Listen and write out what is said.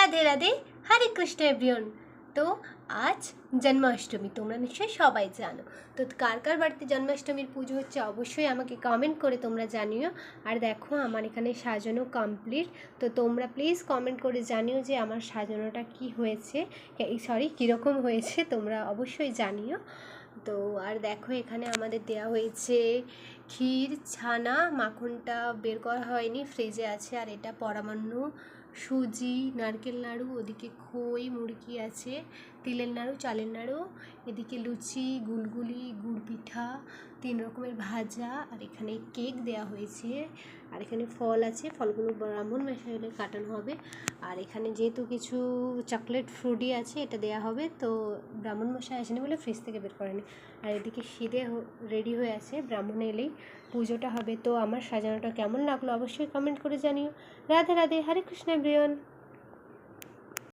রাধে রাধে, হরে Krishna everyone. তো আজ জন্মাষ্টমী, তোমরা নিশ্চয়ই সবাই জানো। তো কার কার বাড়িতে জন্মাষ্টমীর পুজো হচ্ছে অবশ্যই আমাকে কমেন্ট করে তোমরা জানিও। আর দেখো আমার এখানে সাজানো কমপ্লিট। তো তোমরা প্লিজ কমেন্ট করে জানিও যে আমার সাজানোটা কি হয়েছে, কীরকম হয়েছে, তোমরা অবশ্যই জানিও। তো আর দেখো এখানে আমাদের দেয়া হয়েছে ক্ষীর, ছানা, মাখনটা বের করা হয়নি, ফ্রিজে আছে। আর এটা পরমান্ন, সুজি, নারকেল নাড়ু, ওদিকে খই, মুড়কি আছে, তিলের নাড়ু, চালের নাড়ু, এদিকে লুচি, গুলগুলি, গুড় পিঠা, 3 রকমের ভাজা, আর এখানে কেক দেয়া হয়েছে। আর এখানে ফল আছে, ফলগুলো ব্রাহ্মণ মশাইলে কাটানো হবে। আর এখানে যেহেতু কিছু চকলেট ফ্রুটি আছে, এটা দেয়া হবে। তো ব্রাহ্মণ মশাই আসেনি বলে ফ্রিজ থেকে বের করেনি। আর এদিকে খিদে রেডি হয়ে আছে, ব্রাহ্মণ এলেই পুজোটা হবে। তো আমার সাজানোটা কেমন লাগলো অবশ্যই কমেন্ট করে জানিও। রাধে রাধে, হরে কৃষ্ণ এভরিওয়ান।